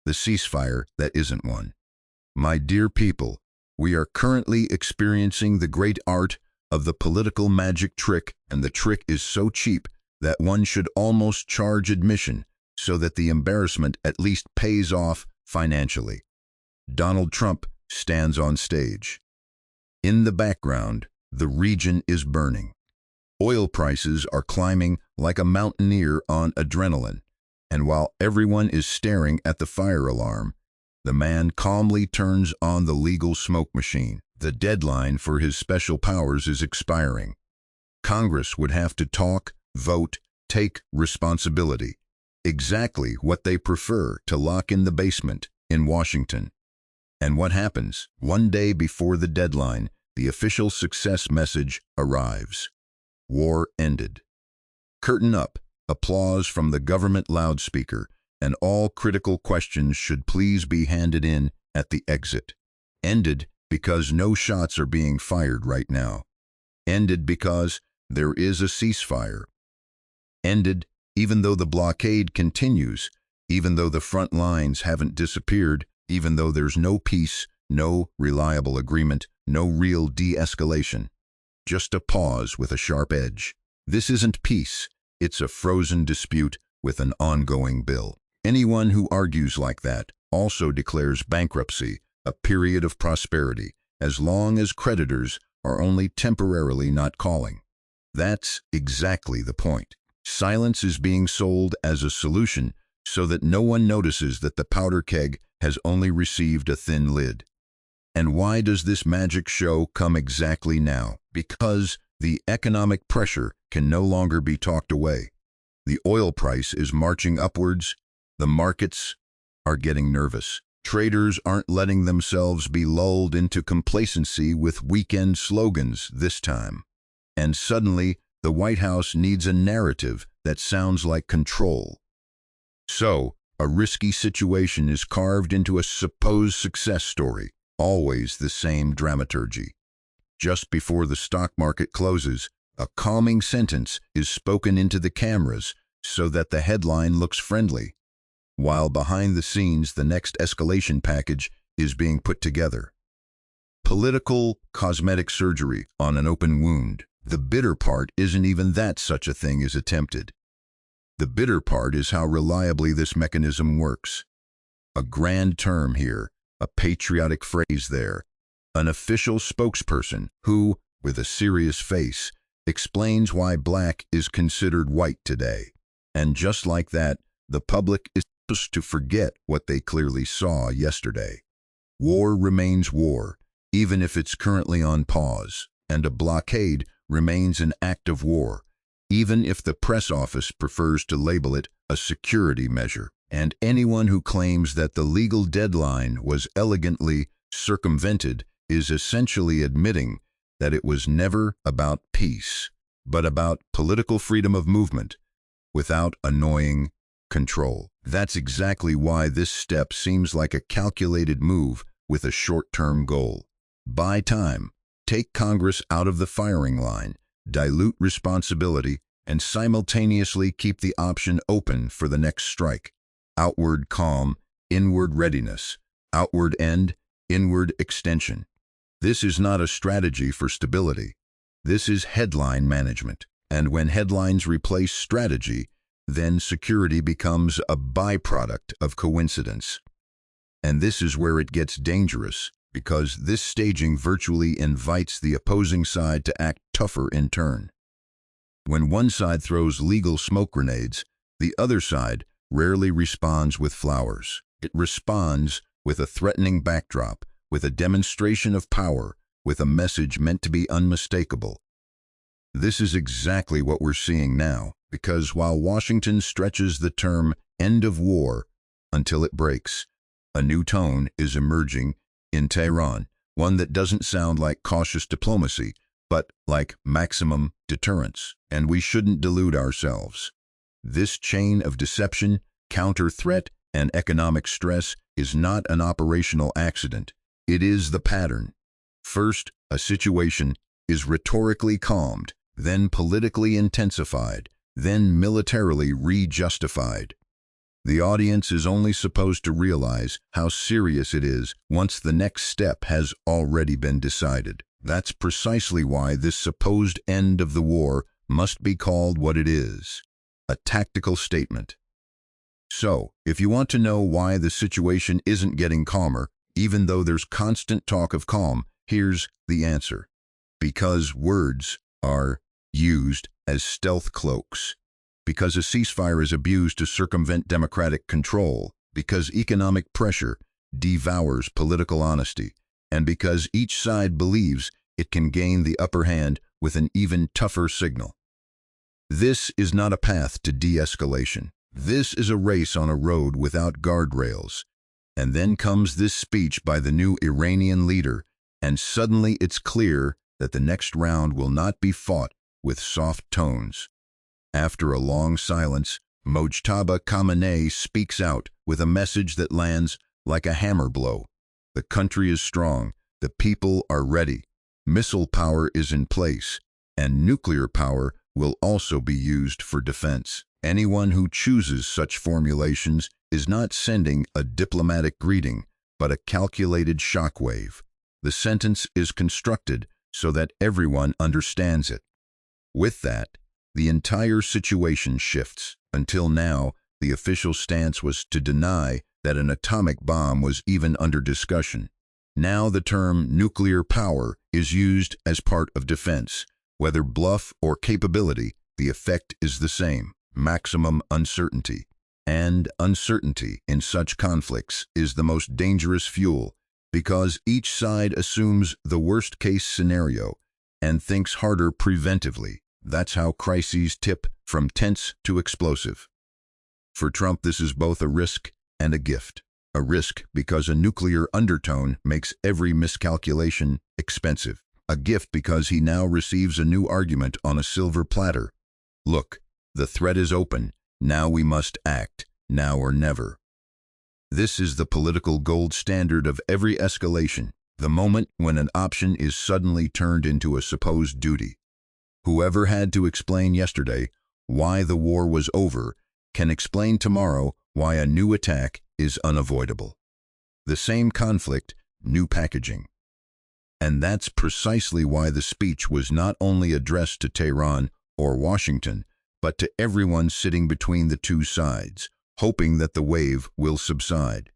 the ceasefire that isn't one. My dear people, we are currently experiencing the great art of the political magic trick, and the trick is so cheap that one should almost charge admission so that the embarrassment at least pays off financially. Donald Trump stands on stage. In the background, the region is burning. Oil prices are climbing like a mountaineer on adrenaline, and while everyone is staring at the fire alarm, the man calmly turns on the legal smoke machine. The deadline for his special powers is expiring. Congress would have to talk, vote, take responsibility. Exactly what they prefer to lock in the basement in Washington. And what happens? One day before the deadline, the official success message arrives. War ended. Curtain up, applause from the government loudspeaker, and all critical questions should please be handed in at the exit. Ended because no shots are being fired right now. Ended because there is a ceasefire. Ended even though the blockade continues, even though the front lines haven't disappeared, even though there's no peace, no reliable agreement, no real de-escalation. Just a pause with a sharp edge. This isn't peace, it's a frozen dispute with an ongoing bill. Anyone who argues like that also declares bankruptcy, a period of prosperity, as long as creditors are only temporarily not calling. That's exactly the point. Silence is being sold as a solution so that no one notices that the powder keg has only received a thin lid. And why does this magic show come exactly now? Because the economic pressure can no longer be talked away. The oil price is marching upwards. The markets are getting nervous. Traders aren't letting themselves be lulled into complacency with weekend slogans this time. And suddenly, the White House needs a narrative that sounds like control. So, a risky situation is carved into a supposed success story, always the same dramaturgy. Just before the stock market closes, a calming sentence is spoken into the cameras so that the headline looks friendly, while behind the scenes the next escalation package is being put together. Political cosmetic surgery on an open wound. The bitter part isn't even that such a thing is attempted. The bitter part is how reliably this mechanism works. A grand term here, a patriotic phrase there, an official spokesperson who, with a serious face, explains why black is considered white today. And just like that, the public is supposed to forget what they clearly saw yesterday. War remains war, even if it's currently on pause, and a blockade remains an act of war, even if the press office prefers to label it a security measure. And anyone who claims that the legal deadline was elegantly circumvented is essentially admitting that it was never about peace, but about political freedom of movement without annoying control. That's exactly why this step seems like a calculated move with a short-term goal. Buy time. Take Congress out of the firing line, dilute responsibility, and simultaneously keep the option open for the next strike. Outward calm, inward readiness. Outward end, inward extension. This is not a strategy for stability. This is headline management. And when headlines replace strategy, then security becomes a byproduct of coincidence. And this is where it gets dangerous, because this staging virtually invites the opposing side to act tougher in turn. When one side throws legal smoke grenades, the other side rarely responds with flowers. It responds with a threatening backdrop, with a demonstration of power, with a message meant to be unmistakable. This is exactly what we're seeing now, because while Washington stretches the term end of war until it breaks, a new tone is emerging in Tehran, one that doesn't sound like cautious diplomacy, but like maximum deterrence. And we shouldn't delude ourselves. This chain of deception, counter-threat, and economic stress is not an operational accident. It is the pattern. First, a situation is rhetorically calmed, then politically intensified, then militarily re-justified. The audience is only supposed to realize how serious it is once the next step has already been decided. That's precisely why this supposed end of the war must be called what it is: a tactical statement. So, if you want to know why the situation isn't getting calmer, even though there's constant talk of calm, here's the answer. Because words are used as stealth cloaks. Because a ceasefire is abused to circumvent democratic control. Because economic pressure devours political honesty. And because each side believes it can gain the upper hand with an even tougher signal. This is not a path to de-escalation. This is a race on a road without guardrails. And then comes this speech by the new Iranian leader, and suddenly it's clear that the next round will not be fought with soft tones. After a long silence, Mojtaba Khamenei speaks out with a message that lands like a hammer blow. The country is strong, the people are ready, missile power is in place, and nuclear power will also be used for defense. Anyone who chooses such formulations is not sending a diplomatic greeting, but a calculated shockwave. The sentence is constructed so that everyone understands it. With that, the entire situation shifts. Until now, the official stance was to deny that an atomic bomb was even under discussion. Now the term nuclear power is used as part of defense. Whether bluff or capability, the effect is the same: maximum uncertainty. And uncertainty in such conflicts is the most dangerous fuel, because each side assumes the worst-case scenario and thinks harder preventively. That's how crises tip from tense to explosive. For Trump, this is both a risk and a gift. A risk because a nuclear undertone makes every miscalculation expensive. A gift because he now receives a new argument on a silver platter. Look, the threat is open. Now we must act, now or never. This is the political gold standard of every escalation, the moment when an option is suddenly turned into a supposed duty. Whoever had to explain yesterday why the war was over can explain tomorrow why a new attack is unavoidable. The same conflict, new packaging. And that's precisely why the speech was not only addressed to Tehran or Washington, but to everyone sitting between the two sides, hoping that the wave will subside.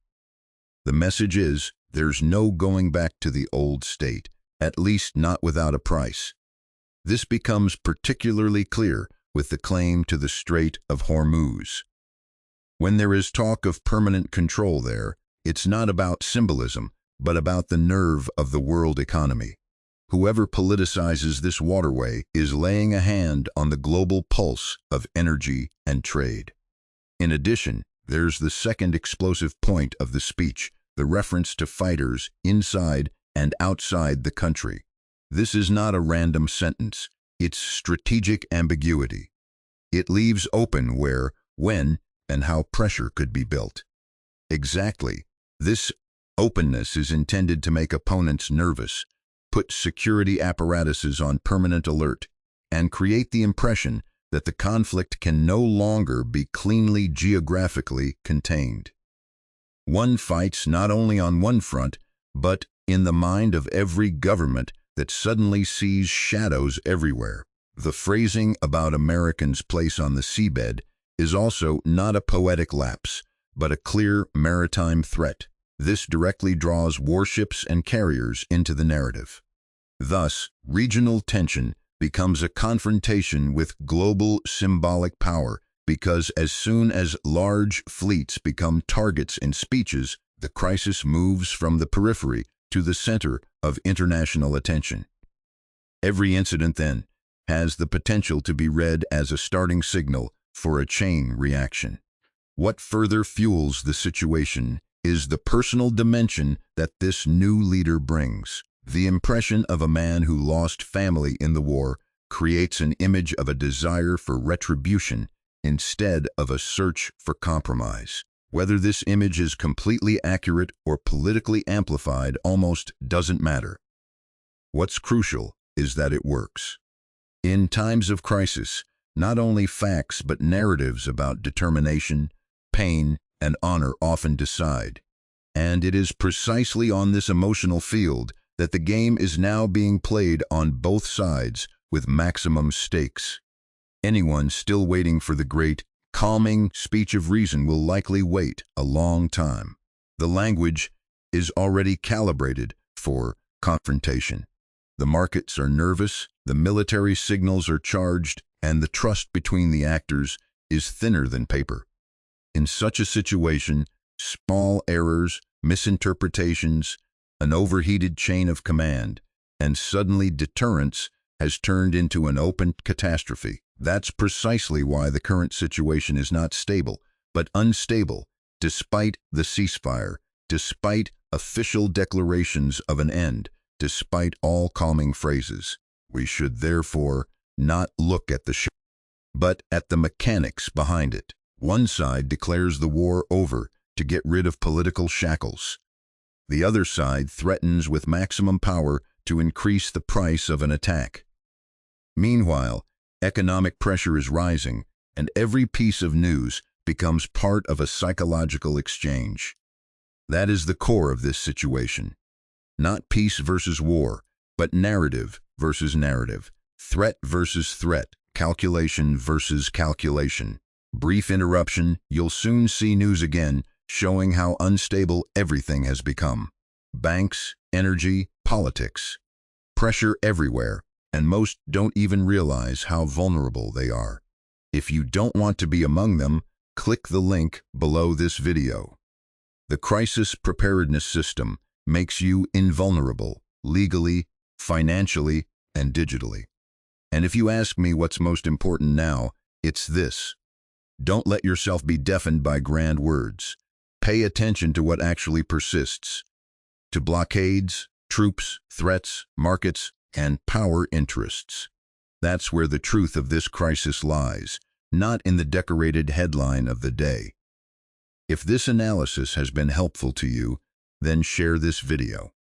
The message is, there's no going back to the old state, at least not without a price. This becomes particularly clear with the claim to the Strait of Hormuz. When there is talk of permanent control there, it's not about symbolism, but about the nerve of the world economy. Whoever politicizes this waterway is laying a hand on the global pulse of energy and trade. In addition, there's the second explosive point of the speech, the reference to fighters inside and outside the country. This is not a random sentence, it's strategic ambiguity. It leaves open where, when, and how pressure could be built. Exactly. This openness is intended to make opponents nervous, put security apparatuses on permanent alert, and create the impression that the conflict can no longer be cleanly geographically contained. One fights not only on one front, but in the mind of every government that suddenly sees shadows everywhere. The phrasing about Americans' place on the seabed is also not a poetic lapse, but a clear maritime threat. This directly draws warships and carriers into the narrative. Thus, regional tension becomes a confrontation with global symbolic power, because as soon as large fleets become targets in speeches, the crisis moves from the periphery to the center of international attention. Every incident, then, has the potential to be read as a starting signal for a chain reaction. What further fuels the situation is the personal dimension that this new leader brings. The impression of a man who lost family in the war creates an image of a desire for retribution instead of a search for compromise. Whether this image is completely accurate or politically amplified almost doesn't matter. What's crucial is that it works. In times of crisis, not only facts but narratives about determination, pain, and honor often decide. And it is precisely on this emotional field that the game is now being played on both sides with maximum stakes. Anyone still waiting for the great, calming speech of reason will likely wait a long time. The language is already calibrated for confrontation. The markets are nervous, the military signals are charged, and the trust between the actors is thinner than paper. In such a situation, small errors, misinterpretations, an overheated chain of command, and suddenly deterrence has turned into an open catastrophe. That's precisely why the current situation is not stable, but unstable, despite the ceasefire, despite official declarations of an end, despite all calming phrases. We should therefore not look at the show, but at the mechanics behind it. One side declares the war over to get rid of political shackles. The other side threatens with maximum power to increase the price of an attack. Meanwhile, economic pressure is rising, and every piece of news becomes part of a psychological exchange. That is the core of this situation. Not peace versus war, but narrative versus narrative, threat versus threat, calculation versus calculation. Brief interruption, you'll soon see news again showing how unstable everything has become. Banks, energy, politics. Pressure everywhere, and most don't even realize how vulnerable they are. If you don't want to be among them, click the link below this video. The crisis preparedness system makes you invulnerable, legally, financially, and digitally. And if you ask me what's most important now, it's this. Don't let yourself be deafened by grand words. Pay attention to what actually persists. To blockades, troops, threats, markets, and power interests. That's where the truth of this crisis lies, not in the decorated headline of the day. If this analysis has been helpful to you, then share this video.